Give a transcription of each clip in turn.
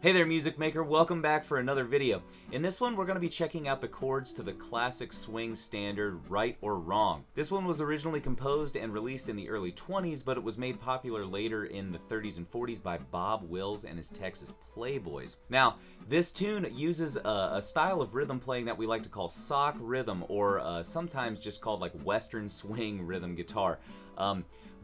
Hey there, music maker, welcome back for another video. In this one, we're going to be checking out the chords to the classic swing standard, Right or Wrong. This one was originally composed and released in the early 20s, but it was made popular later in the 30s and 40s by Bob Wills and his Texas Playboys. Now, this tune uses a style of rhythm playing that we like to call sock rhythm, or sometimes just called like Western swing rhythm guitar.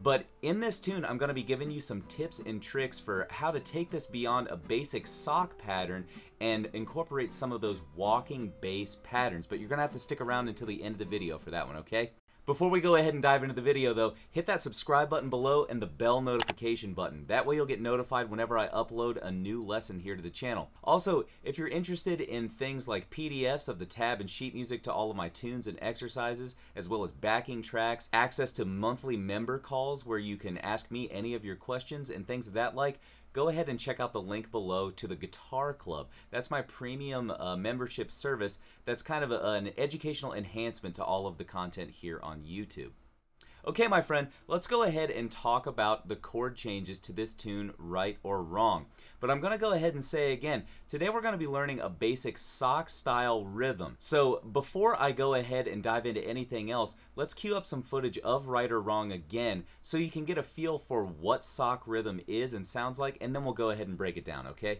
But in this tune, I'm going to be giving you some tips and tricks for how to take this beyond a basic sock pattern and incorporate some of those walking bass patterns. But you're going to have to stick around until the end of the video for that one, okay? Before we go ahead and dive into the video though, hit that subscribe button below and the bell notification button. That way you'll get notified whenever I upload a new lesson here to the channel. Also, if you're interested in things like PDFs of the tab and sheet music to all of my tunes and exercises, as well as backing tracks, access to monthly member calls where you can ask me any of your questions and things of that like, go ahead and check out the link below to the Guitar Club. That's my premium membership service that's kind of an educational enhancement to all of the content here on YouTube. Okay, my friend, let's go ahead and talk about the chord changes to this tune, Right or Wrong. But I'm going to go ahead and say again, today we're going to be learning a basic sock style rhythm. So before I go ahead and dive into anything else, let's cue up some footage of Right or Wrong again so you can get a feel for what sock rhythm is and sounds like, and then we'll go ahead and break it down, okay?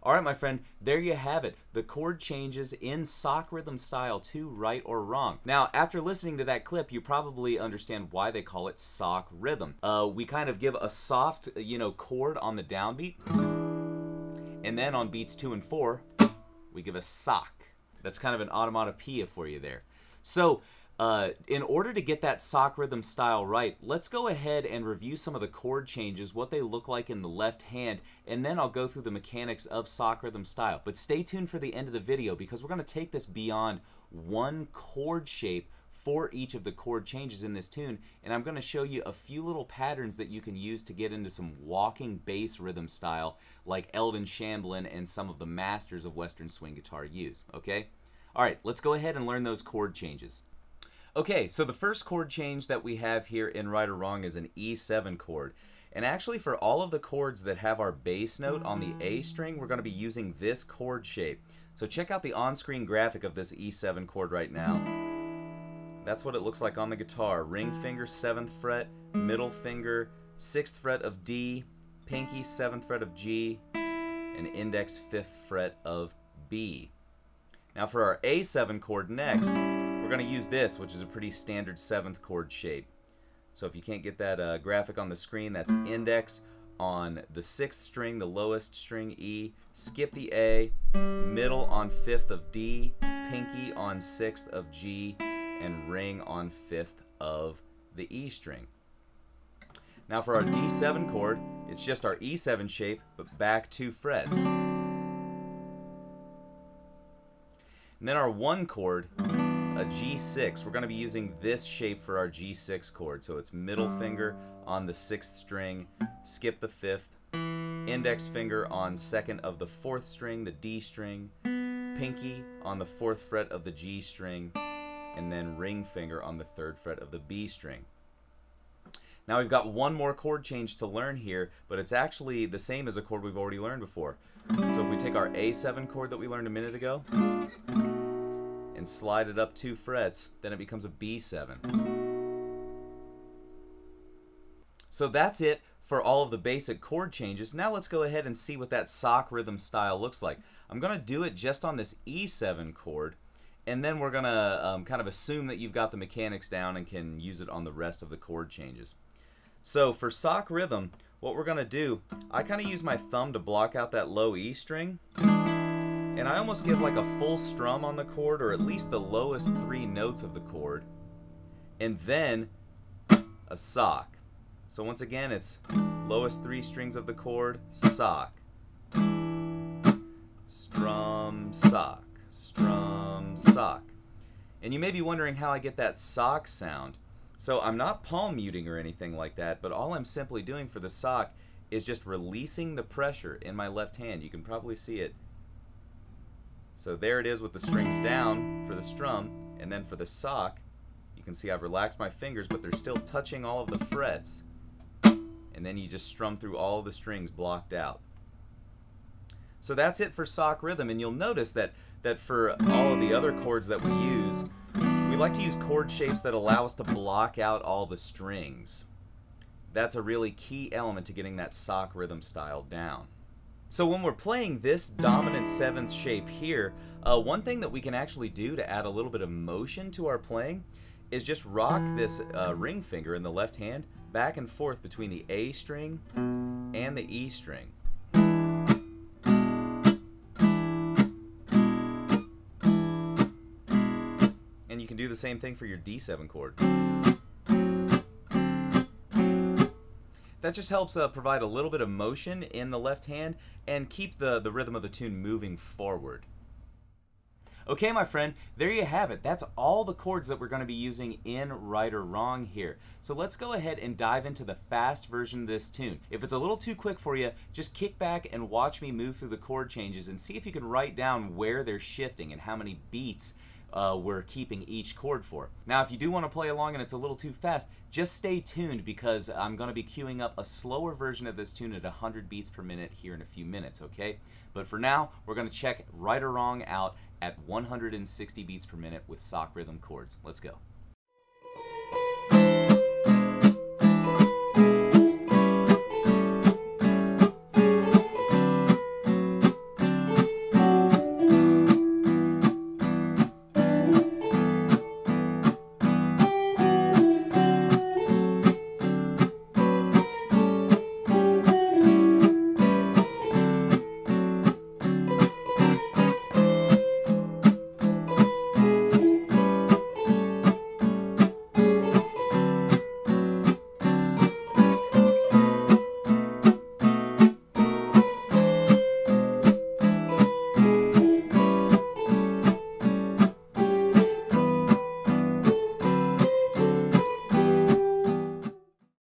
Alright, my friend, there you have it. The chord changes in sock rhythm style to Right or Wrong. Now, after listening to that clip, you probably understand why they call it sock rhythm. We kind of give a soft, chord on the downbeat, and then on beats 2 and 4, we give a sock. That's kind of an onomatopoeia for you there. So, in order to get that sock rhythm style right, let's go ahead and review some of the chord changes, what they look like in the left hand, and then I'll go through the mechanics of sock rhythm style. But stay tuned for the end of the video because we're going to take this beyond one chord shape for each of the chord changes in this tune, and I'm going to show you a few little patterns that you can use to get into some walking bass rhythm style like Eldon Shamblin and some of the masters of Western swing guitar use, okay? Alright, let's go ahead and learn those chord changes. Okay, so the first chord change that we have here in Right or Wrong is an E7 chord. And actually for all of the chords that have our bass note on the A string, we're going to be using this chord shape. So check out the on-screen graphic of this E7 chord right now. That's what it looks like on the guitar. Ring finger 7th fret, middle finger 6th fret of D, pinky 7th fret of G, and index 5th fret of B. Now for our A7 chord next, we're going to use this, which is a pretty standard 7th chord shape. So if you can't get that graphic on the screen, that's index on the 6th string, the lowest string E, skip the A, middle on 5th of D, pinky on 6th of G, and ring on 5th of the E string. Now for our D7 chord, it's just our E7 shape, but back 2 frets. And then our 1 chord, a G6, we're going to be using this shape for our G6 chord. So it's middle finger on the 6th string, skip the 5th, index finger on 2nd of the 4th string, the D string, pinky on the 4th fret of the G string, and then ring finger on the 3rd fret of the B string. Now we've got one more chord change to learn here, but it's actually the same as a chord we've already learned before. So if we take our A7 chord that we learned a minute ago, and slide it up 2 frets, then it becomes a B7. So that's it for all of the basic chord changes. Now let's go ahead and see what that sock rhythm style looks like. I'm going to do it just on this E7 chord, and then we're going to kind of assume that you've got the mechanics down and can use it on the rest of the chord changes. So for sock rhythm, what we're going to do, I kind of use my thumb to block out that low E string. And I almost give like a full strum on the chord, or at least the lowest 3 notes of the chord. And then a sock. So once again, it's lowest 3 strings of the chord, sock. Strum, sock. Strum, sock. And you may be wondering how I get that sock sound. So I'm not palm muting or anything like that, but all I'm simply doing for the sock is just releasing the pressure in my left hand. You can probably see it. So there it is with the strings down for the strum, and then for the sock, you can see I've relaxed my fingers, but they're still touching all of the frets. And then you just strum through all of the strings blocked out. So that's it for sock rhythm, and you'll notice that for all of the other chords that we use, we like to use chord shapes that allow us to block out all the strings. That's a really key element to getting that sock rhythm style down. So when we're playing this dominant 7th shape here, one thing that we can actually do to add a little bit of motion to our playing is just rock this ring finger in the left hand back and forth between the A string and the E string. And you can do the same thing for your D7 chord. That just helps provide a little bit of motion in the left hand and keep the rhythm of the tune moving forward. Okay, my friend, there you have it. That's all the chords that we're going to be using in Right or Wrong here. So let's go ahead and dive into the fast version of this tune. If it's a little too quick for you, just kick back and watch me move through the chord changes and see if you can write down where they're shifting and how many beats we're keeping each chord for. Now, if you do want to play along and it's a little too fast, just stay tuned because I'm going to be queuing up a slower version of this tune at 100 beats per minute here in a few minutes, okay? But for now, we're going to check Right or Wrong out at 160 beats per minute with sock rhythm chords. Let's go.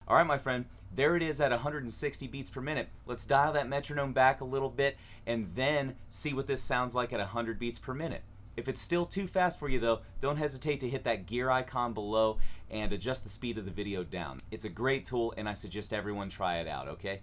Alright, my friend, there it is at 160 beats per minute. Let's dial that metronome back a little bit and then see what this sounds like at 100 beats per minute. If it's still too fast for you though, don't hesitate to hit that gear icon below and adjust the speed of the video down. It's a great tool and I suggest everyone try it out, okay?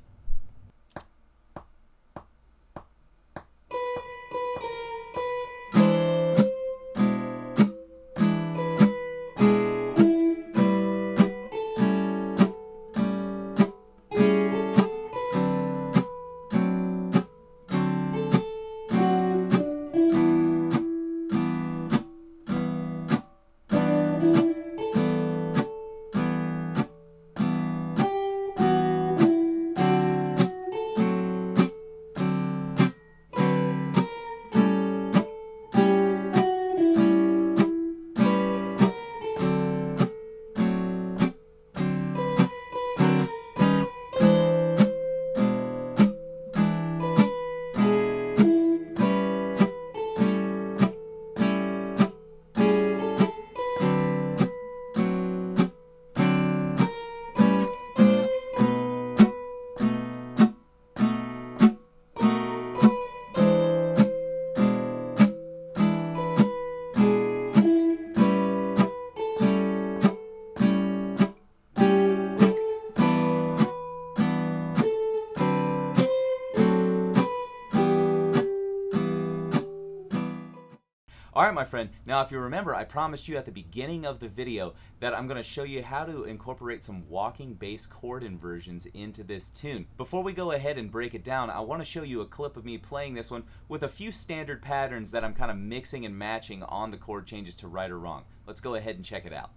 Alright, my friend, now if you remember, I promised you at the beginning of the video that I'm going to show you how to incorporate some walking bass chord inversions into this tune. Before we go ahead and break it down, I want to show you a clip of me playing this one with a few standard patterns that I'm kind of mixing and matching on the chord changes to Right or Wrong. Let's go ahead and check it out.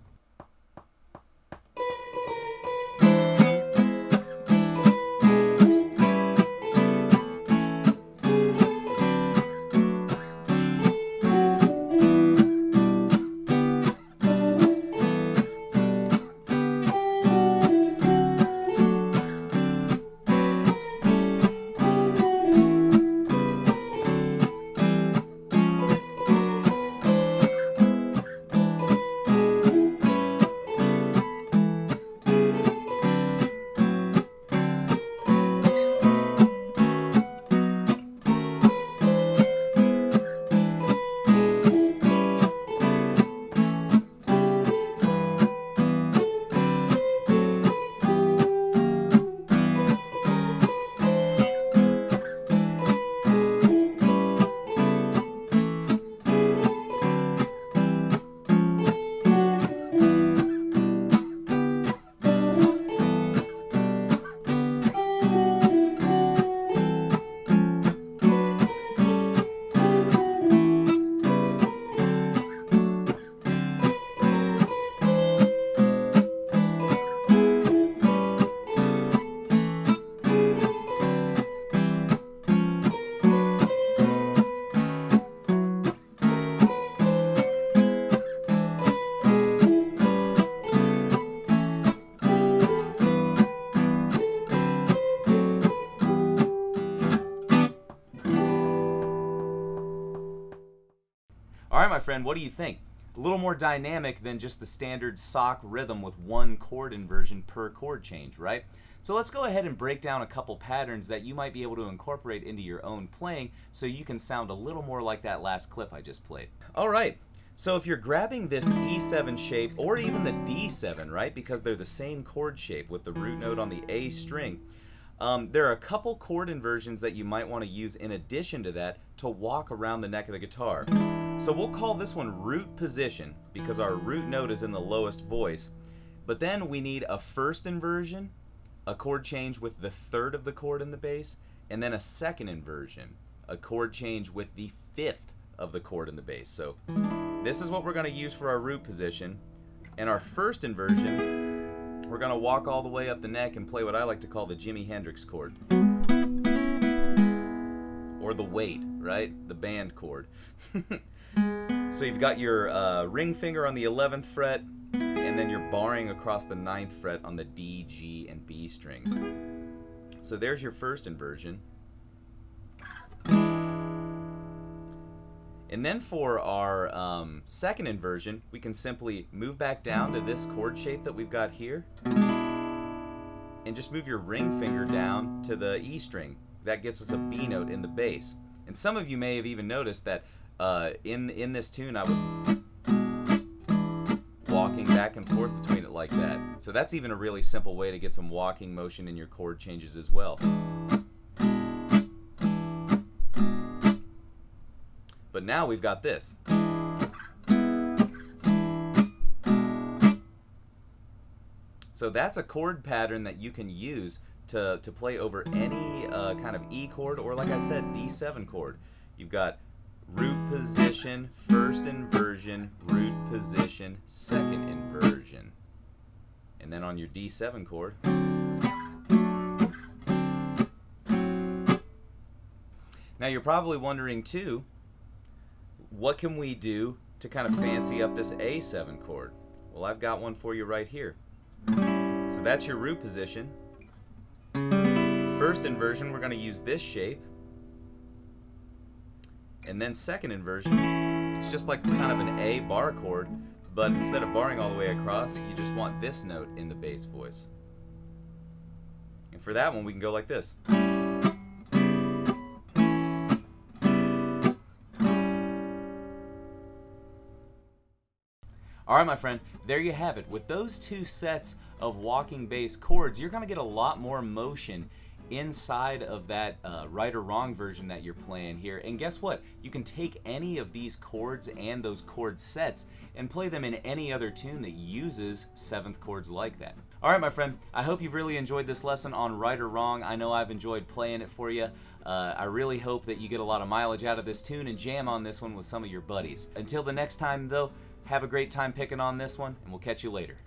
Alright, my friend, what do you think? A little more dynamic than just the standard sock rhythm with one chord inversion per chord change, right? So let's go ahead and break down a couple patterns that you might be able to incorporate into your own playing so you can sound a little more like that last clip I just played. Alright, so if you're grabbing this E7 shape, or even the D7, right, because they're the same chord shape with the root note on the A string, there are a couple chord inversions that you might want to use in addition to that to walk around the neck of the guitar. So we'll call this one root position because our root note is in the lowest voice, but then we need a first inversion, a chord change with the third of the chord in the bass, and then a second inversion, a chord change with the fifth of the chord in the bass. So this is what we're going to use for our root position, and our first inversion, we're going to walk all the way up the neck and play what I like to call the Jimi Hendrix chord, or the weight, right? The band chord. So you've got your ring finger on the 11th fret, and then you're barring across the 9th fret on the D, G, and B strings. So there's your first inversion. And then for our second inversion, we can simply move back down to this chord shape that we've got here, and just move your ring finger down to the E string. That gets us a B note in the bass. And some of you may have even noticed that in this tune I was walking back and forth between it like that. So that's even a really simple way to get some walking motion in your chord changes as well. But now we've got this. So that's a chord pattern that you can use to play over any kind of E chord, or like I said, D7 chord. You've got root position, first inversion, root position, second inversion. And then on your D7 chord. Now you're probably wondering too, what can we do to kind of fancy up this A7 chord? Well, I've got one for you right here. So that's your root position. First inversion, we're going to use this shape. And then second inversion, it's just like kind of an A bar chord, but instead of barring all the way across, you just want this note in the bass voice. And for that one, we can go like this. Alright, my friend, there you have it. With those two sets of walking bass chords, you're going to get a lot more motion inside of that right or wrong version that you're playing here. And guess what? You can take any of these chords and those chord sets and play them in any other tune that uses seventh chords like that. Alright, my friend, I hope you've really enjoyed this lesson on right or wrong. I know I've enjoyed playing it for you. I really hope that you get a lot of mileage out of this tune and jam on this one with some of your buddies. Until the next time, though, have a great time picking on this one, and we'll catch you later.